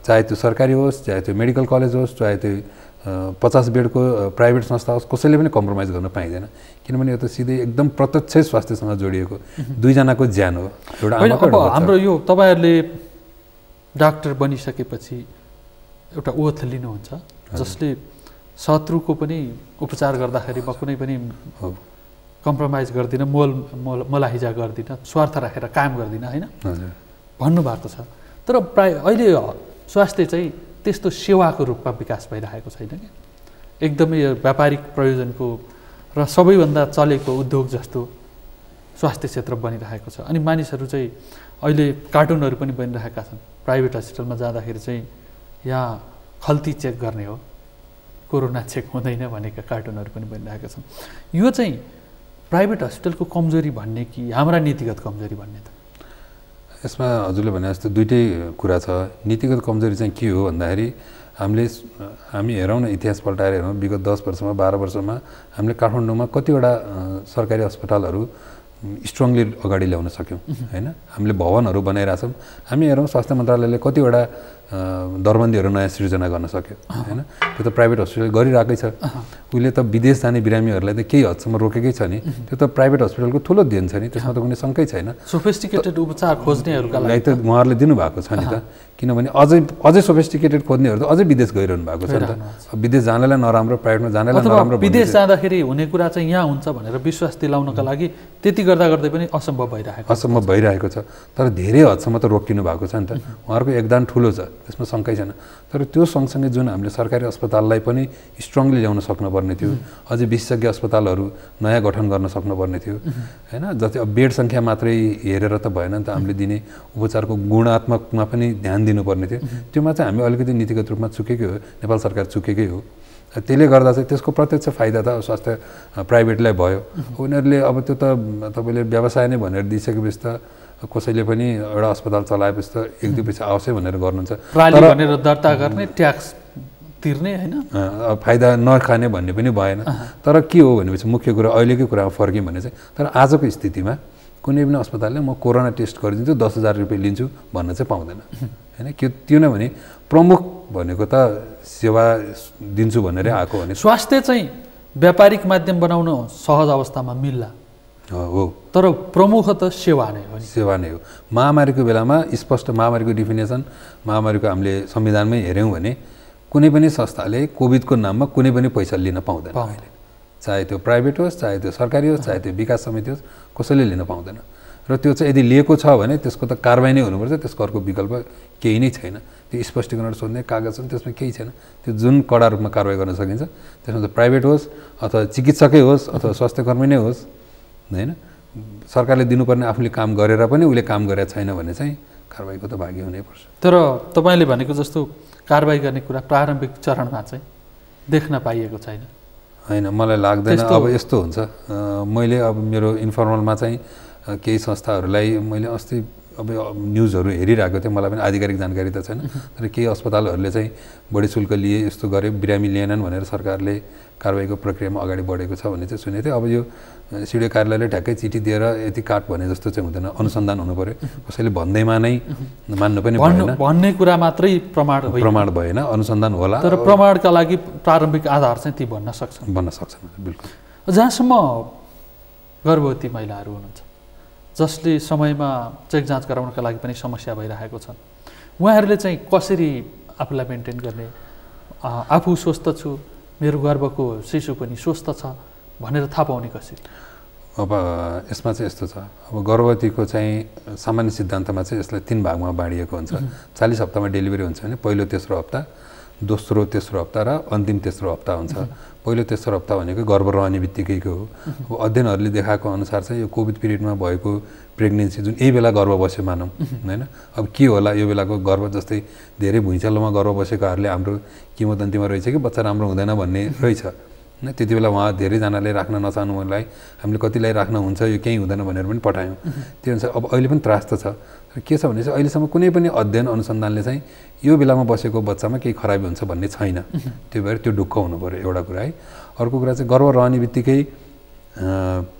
चाहे त्यो सरकारी होस्, चाहे त्यो मेडिकल कलेज होस्, चाहे त्यो 50 बेडको प्राइभेट संस्था होस्, कसैले पनि कम्प्रोमाइज गर्न पाइँदैन। किनभने यो त सिधै एकदम प्रत्यक्ष स्वास्थ्यसँग जोडिएको दुईजनाको ज्यान हो। एउटा अब हाम्रो यो तपाईँहरूले डाक्टर बनिसकेपछि एउटा ओथ लिनुहुन्छ जसले शत्रुको पनि उपचार गर्दाखेरि म कुनै पनि कम्प्रोमाइज गर्दिनँ, मलाहिजा गर्दिनँ, स्वार्थ राखेर काम गर्दिनँ होइन भन्नुभएको छ। तर अहिले स्वास्थ्य चाहिँ त्यस्तो सेवाको रूपमा विकास भइरहेको छैन कि, एकदमै व्यापारिक प्रयोजनको र सबैभन्दा चलेको उद्योग जस्तो स्वास्थ्य क्षेत्र बनिरहेको छ। अनि मानिसहरू चाहिँ अहिले कार्टुनहरू पनि बनिरहेका छन्, प्राइभेट हस्पिटलमा जाँदाखेरि चाहिँ यहाँ खल्ती चेक गर्ने हो, कोरोना चेक हुँदैन भनेका कार्टुनहरू पनि बनिरहेका छन्। यो चाहिँ प्राइभेट हस्पिटलको कमजोरी भन्ने कि हाम्रा नीतिगत कमजोरी भन्ने? त यसमा हजुरले भने जस्तो दुइटै कुरा छ। नीतिगत कमजोरी चाहिँ के हो भन्दाखेरि हामी हेरौँ न, इतिहास पल्टाएर हेरौँ, विगत 10 वर्षमा 12 वर्षमा हामीले काठमाडौँमा कतिवटा सरकारी अस्पतालहरू स्ट्रङली अगाडि ल्याउन सक्यौँ होइन। हामीले भवनहरू बनाइरहेछौँ। हामी हेरौँ स्वास्थ्य मन्त्रालयले कतिवटा दरबन्दीहरू नयाँ सृजना गर्न सक्यो होइन। त्यो त प्राइभेट हस्पिटल गरिरहेकै छ। उसले त विदेश जाने बिरामीहरूलाई त केही हदसम्म रोकेकै छ नि, त्यो त प्राइभेट हस्पिटलको ठुलो देन छ नि, त्यसमा त कुनै शङ्कै छैन। सोफिस्टिकेटेड उपचार खोज्नेहरूका लागि त उहाँहरूले दिनुभएको छ नि त, किनभने अझै सोफिस्टिकेटेड खोज्नेहरू त अझै विदेश गइरहनु भएको छ नि त। विदेश जानलाई नराम्रो, प्राइभेटमा जानलाई नराम्रो, विदेश जाँदाखेरि हुने कुरा चाहिँ यहाँ हुन्छ भनेर विश्वास दिलाउनका लागि त्यति गर्दा गर्दै पनि असम्भव भइरहेको छ। तर धेरै हदसम्म त रोकिनु भएको छ नि त। उहाँहरूको योगदान ठुलो छ, त्यसमा शङ्कै छैन। तर त्यो सँगसँगै जुन हामीले सरकारी अस्पताललाई पनि स्ट्रङली ल्याउन सक्नुपर्ने थियो, अझै विशेषज्ञ अस्पतालहरू नयाँ गठन गर्न सक्नुपर्ने थियो होइन। जति अब बेड सङ्ख्या मात्रै हेरेर त भएन नि त, हामीले दिने उपचारको गुणात्मकमा पनि ध्यान दिनुपर्ने थियो। त्योमा चाहिँ हामी अलिकति नीतिगत रूपमा चुकेकै हो, नेपाल सरकार चुकेकै हो। त्यसले गर्दा चाहिँ त्यसको प्रत्यक्ष फाइदा त स्वास्थ्य प्राइभेटलाई भयो। उनीहरूले अब त्यो त तपाईँले व्यवसाय नै भनेर दिइसकेपछि त कसैले पनि एउटा अस्पताल चलाएपछि त एक दुई पैसा आवश्यक भनेर गर्नुहुन्छ, भनेर दर्ता गर्ने, ट्याक्स तिर्ने होइन, फाइदा नखाने भन्ने पनि भएन। तर के हो भनेपछि मुख्य कुरा अहिलेकै कुरामा फर्क्यौँ भने चाहिँ, तर आजको स्थितिमा कुनै पनि अस्पतालले म कोरोना टेस्ट गरिदिन्छु 10,000 रुपियाँ लिन्छु भन्न चाहिँ पाउँदैन होइन। त्यो नै भने प्रमुख भनेको त सेवा दिन्छु भनेरै आएको भने स्वास्थ्य चाहिँ व्यापारिक माध्यम बनाउन सहज अवस्थामा मिल्ला हो, तर प्रमुख त सेवा नै हो। सेवा नै हो। महामारीको बेलामा स्पष्ट महामारीको डिफिनेसन महामारीको हामीले संविधानमै हेऱ्यौँ भने कुनै पनि संस्थाले कोभिडको नाममा कुनै पनि पैसा लिन पाउँदैन अहिले, चाहे त्यो प्राइभेट होस्, चाहे त्यो सरकारी होस्, चाहे त्यो विकास समिति होस्, कसैले लिन पाउँदैन। र त्यो चाहिँ यदि लिएको छ भने त्यसको त कारबाही नै हुनुपर्छ, त्यसको अर्को विकल्प केही नै छैन। त्यो स्पष्टीकरण सोध्ने कागज छन्, त्यसमा केही छैन। त्यो जुन कडा रूपमा कारबाही गर्न सकिन्छ त्यसमा त प्राइभेट होस् अथवा चिकित्सकै होस् अथवा स्वास्थ्यकर्मी नै होस् होइन, सरकारले दिनुपर्ने आफूले काम गरेर पनि उसले काम गरेको छैन भने चाहिँ कारबाहीको त भागी हुनैपर्छ। तर तपाईँले भनेको जस्तो कारबाही गर्ने कुरा प्रारम्भिक चरणमा चाहिँ देख्न पाइएको छैन होइन, मलाई लाग्दैन। अब यस्तो हुन्छ, मैले अब मेरो इन्फर्मलमा चाहिँ केही संस्थाहरूलाई मैले अस्ति अब न्युजहरू हेरिरहेको थिएँ, मलाई पनि आधिकारिक जानकारी त छैन, तर केही अस्पतालहरूले चाहिँ बढी शुल्क लिए, यस्तो गरे, बिरामी लिएनन् भनेर सरकारले कारबाहीको प्रक्रियामा अगाडि बढेको छ भन्ने चाहिँ सुनेको थिएँ। अब यो सिडिओ कार्यालयले ठ्याक्कै चिठी दिएर यति काट भने जस्तो चाहिँ हुँदैन, अनुसन्धान हुनु पऱ्यो। कसैले भन्दैमा नै मान्नु पनि भएन, भन्ने कुरा मात्रै प्रमाण भएन, अनुसन्धान होला। तर प्रमाणका लागि प्रारम्भिक आधार चाहिँ ती भन्न सक्छन् बिल्कुल। जहाँसम्म गर्भवती महिलाहरू हुनुहुन्छ जसले समयमा चेक जाँच गराउनका लागि पनि समस्या भइरहेको छ, उहाँहरूले चाहिँ कसरी आफूलाई मेन्टेन गर्ने, आफू स्वस्थ छु, मेरो गर्भको शिशु पनि स्वस्थ छ भनेर थाहा पाउने कसरी? अब यसमा चाहिँ यस्तो छ, अब गर्भवतीको चाहिँ सामान्य सिद्धान्तमा चाहिँ यसलाई 3 भागमा बाँडिएको हुन्छ। 40 हप्तामा डेलिभरी हुन्छ भने पहिलो तेस्रो हप्ता, दोस्रो तेस्रो हप्ता र अन्तिम तेस्रो हप्ता हुन्छ। पहिलो तेस्रो हप्ता भनेको गर्भ रहने बित्तिकैको हो। अब अध्ययनहरूले देखाएको अनुसार चाहिँ यो कोभिड पिरियडमा भएको प्रेग्नेन्सी जुन यही बेला गर्भ बस्यो मानौँ होइन, अब के होला यो बेलाको गर्भ, जस्तै धेरै भुइँचालोमा गर्भ बसेकोहरूले हाम्रो किमोदन्तीमा रहेछ कि बच्चा राम्रो हुँदैन भन्ने रहेछ होइन, त्यति बेला उहाँ धेरैजनाले राख्न नचाहनुलाई हामीले कतिलाई राख्न हुन्छ, यो केही हुँदैन भनेर पनि पठायौँ। त्यो अनुसार अब अहिले पनि त्रास त छ। के छ भने चाहिँ अहिलेसम्म कुनै पनि अध्ययन अनुसन्धानले चाहिँ यो बेलामा बसेको बच्चामा केही खराबी हुन्छ भन्ने छैन। त्यो भएर त्यो ढुक्क हुनु पऱ्यो एउटा कुरा है। अर्को कुरा चाहिँ गर्भ रहने बित्तिकै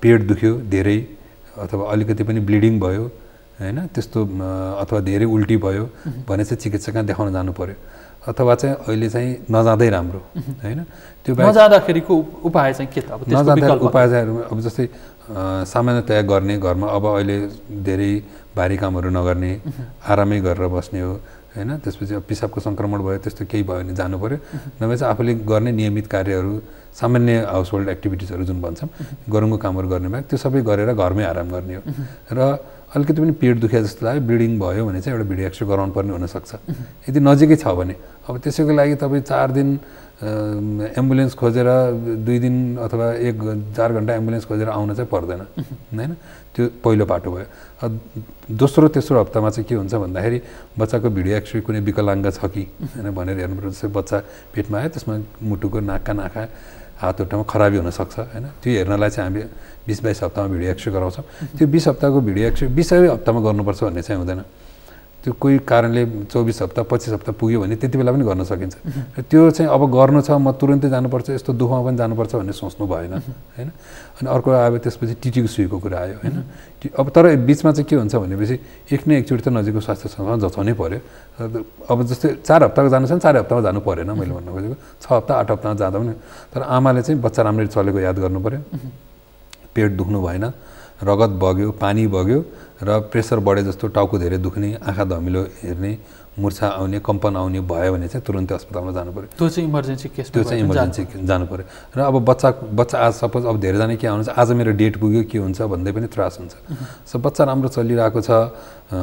पेट दुख्यो धेरै अथवा अलिकति पनि ब्लिडिङ भयो होइन, त्यस्तो अथवा धेरै उल्टी भयो भने चाहिँ चिकित्सकमा देखाउन जानु पऱ्यो। अथवा चाहिँ अहिले चाहिँ नजाँदै राम्रो होइन। त्यो नजाँदाखेरिको उपाय चाहिँ के त? नजाँदा उपाय चाहिँ अब जस्तै सामान्यतया गर्ने घरमा अब अहिले धेरै भारी कामहरू नगर्ने, आरामै गरेर बस्ने हो होइन। त्यसपछि अब पिसाबको सङ्क्रमण भयो त्यस्तो केही भयो भने जानु पऱ्यो, नभए चाहिँ आफूले गर्ने नियमित कार्यहरू, सामान्य हाउस होल्ड एक्टिभिटिजहरू जुन भन्छौँ गरौँको कामहरू गर्ने भए त्यो सबै गरेर घरमै आराम गर्ने हो। र अलिकति पनि पेट दुख्या जस्तो लाग्यो, ब्लिडिङ भयो भने चाहिँ एउटा भिडियो एक्सरे गराउनु पर्ने हुनसक्छ। यदि नजिकै छ भने अब त्यसैको लागि तपाईँ 4 दिन एम्बुलेन्स खोजेर 2 दिन अथवा 1-4 घन्टा एम्बुलेन्स खोजेर आउन चाहिँ पर्दैन होइन। त्यो पहिलो पाटो भयो। दोस्रो तेस्रो हप्तामा चाहिँ के हुन्छ भन्दाखेरि बच्चाको भिडियो एक्सरे कुनै विकलाङ्ग छ कि होइन भनेर हेर्नुपर्छ। जस्तै बच्चा पेटमा आयो त्यसमा मुटुको नाकका नाखा हात खुट्टामा खराबी हुनसक्छ होइन। त्यो हेर्नलाई चाहिँ हामी 20-22 हप्तामा भिडियो एक्सरे गराउँछौँ। त्यो 20 हप्ताको भिडियो एक्सरे 20 हप्तामा गर्नुपर्छ भन्ने चाहिँ हुँदैन। त्यो कोही कारणले 24 हप्ता 25 हप्ता पुग्यो भने त्यति बेला पनि गर्न सकिन्छ। त्यो चाहिँ अब गर्नु छ म तुरुन्तै जानुपर्छ यस्तो दुःखमा पनि जानुपर्छ भन्ने सोच्नु भएन हैन। अनि अर्को आयो त्यसपछि टिटीको सुईको कुरा आयो हैन। अब तर बिचमा चाहिँ के हुन्छ भनेपछि एक न एकचोटि त नजिकको स्वास्थ्य संस्थामा जचाउनै पर्यो। अब जस्तै 4 हप्ताको जानु छ भने 4 हप्तामा जानु परेन मैले भन्नु खोजेको 6 हप्ता 8 हप्तामा जाँदा पनि। तर आमाले चाहिँ बच्चा राम्ररी चलेको याद गर्नु पर्यो, पेट दुख्नु भएन, रगत बग्यो, पानी बग्यो र प्रेसर बढे जस्तो टाउको धेरै दुख्ने, आँखा धमिलो हेर्ने, मुर्छा आउने, कम्पन आउने भयो भने चाहिँ तुरुन्तै अस्पतालमा जानु पर्यो। त्यो चाहिँ इमर्जेन्सी केस, त्यो चाहिँ इमर्जेन्सी जानु पर्यो। र अब बच्चा आज सपोज अब धेरैजना के आउनुहुन्छ आज मेरो डेट पुग्यो के हुन्छ भन्दै पनि त्रास हुन्छ। सो बच्चा राम्रो चलिरहेको छ,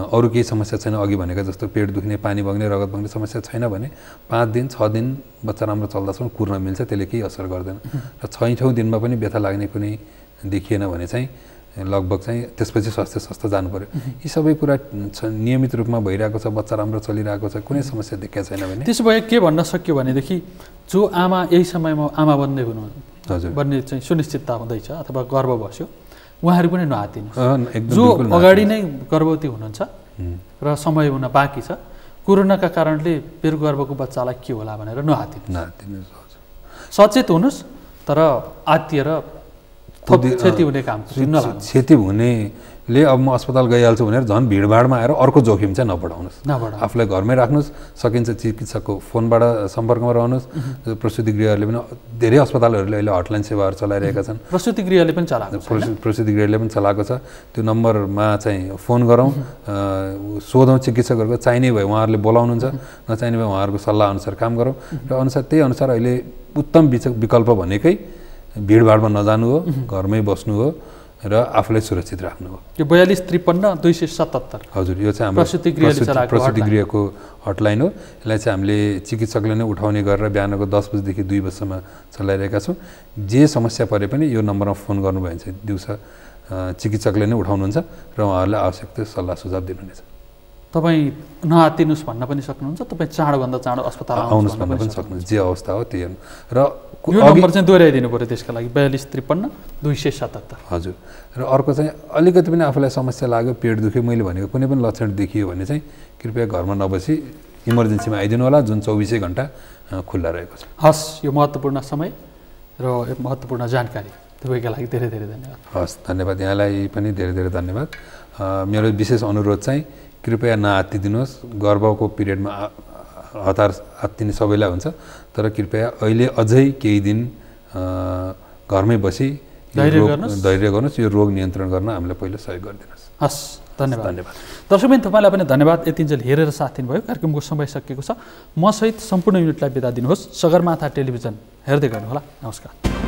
अरू केही समस्या छैन, अघि भनेको जस्तो पेट दुख्ने, पानी बग्ने, रगत बग्ने समस्या छैन भने 5 दिन 6 दिन बच्चा राम्रो चल्दासम्म कुर्न मिल्छ, त्यसले केही असर गर्दैन। र 6औँ दिनमा पनि व्यथा लाग्ने कुनै देखिएन भने चाहिँ लगभग चाहिँ त्यसपछि स्वास्थ्य संस्था जानु पर्यो। यी सबै कुरा नियमित रूपमा भइरहेको छ, बच्चा राम्रो चलिरहेको छ, कुनै समस्या देखिएको छैन भने त्यसो भए के भन्न सक्यो भनेदेखि जो आमा यही समयमा आमा बन्दै हुनु हजुर भन्ने चाहिँ सुनिश्चितता हुँदैछ अथवा गर्भ बस्यो उहाँहरू पनि नहातिनु। एकदम जो अगाडि नै गर्भवती हुनुहुन्छ र समय हुन बाँकी छ, कोरोनाका कारणले मेरो गर्भको बच्चालाई के होला भनेर नहातिनु। सचेत हुनुहोस् तर आत्तिएर क्षति हुने काम क्षति हुनेले अब म अस्पताल गइहाल्छु भनेर झन् भिडभाडमा आएर अर्को जोखिम चाहिँ नबढाउनुहोस्। आफूलाई घरमै राख्नुहोस्, सकिन्छ चिकित्सकको फोनबाट सम्पर्कमा रहनुहोस्। प्रसुति गृहहरूले पनि धेरै अस्पतालहरूले अहिले हटलाइन सेवाहरू चलाइरहेका छन्। प्रसुति गृहले पनि चलाएको छ, प्रसुति गृहले पनि चलाएको छ। त्यो नम्बरमा चाहिँ फोन गरौँ, सोधौँ चिकित्सकहरूको, चाहिने भए उहाँहरूले बोलाउनुहुन्छ, नचाहिने भए उहाँहरूको सल्लाह अनुसार काम गरौँ। र त्यही अनुसार अहिले उत्तम विकल्प भनेकै भिडभाडमा नजानु हो, घरमै बस्नु हो र आफूलाई सुरक्षित राख्नु हो। यो 4253-277 हजुर यो चाहिँ हाम्रो प्रसुति गृहको हटलाइन हो। यसलाई चाहिँ हामीले चिकित्सकले नै उठाउने गरेर बिहानको 10 बजेदेखि 2 बजीसम्म चलाइरहेका छौँ। जे समस्या परे पनि यो नम्बरमा फोन गर्नुभयो भने चाहिँ दिउँसो चिकित्सकले नै उठाउनुहुन्छ र उहाँहरूलाई आवश्यक सल्लाह सुझाव दिनुहुनेछ। तपाईँ नहातिनुहोस् भन्न पनि सक्नुहुन्छ, तपाईँ चाँडोभन्दा चाँडो अस्पताल आउनुहोस् भन्न पनि सक्नुहुन्छ। जे अवस्था हो त्यही र यो नम्बर चाहिँ दोहोऱ्याइदिनु पऱ्यो त्यसका लागि 4253-277। हजुर। र अर्को चाहिँ अलिकति पनि आफूलाई समस्या लाग्यो, पेट दुख्यो, मैले भनेको कुनै पनि लक्षण देखियो भने चाहिँ कृपया घरमा नबसी इमर्जेन्सीमा आइदिनु होला, जुन 24 घन्टा खुल्ला रहेको छ। हस्, यो महत्त्वपूर्ण समय र महत्त्वपूर्ण जानकारी तपाईँका लागि धेरै धेरै धन्यवाद। हस्, धन्यवाद। यहाँलाई पनि धेरै धेरै धन्यवाद। मेरो विशेष अनुरोध चाहिँ कृपया नआत्तिदिनुहोस्। गर्भको पिरियडमा हतार आत्तिने सबैलाई हुन्छ, तर कृपया अहिले अझै केही दिन घरमै बसी धैर्य गर्नुहोस्। यो रोग नियन्त्रण गर्न हामीलाई पहिलो सहयोग गरिदिनुहोस्। हस्, धन्यवाद। दर्शकबिन तपाईँलाई पनि धन्यवाद। यतिन्जेल हेरेर साथ दिनुभयो। कार्यक्रमको समय सकिएको छ। म सहित सम्पूर्ण युनिटलाई बिदा दिनुहोस्। सगरमाथा टेलिभिजन हेर्दै गर्नुहोला। नमस्कार।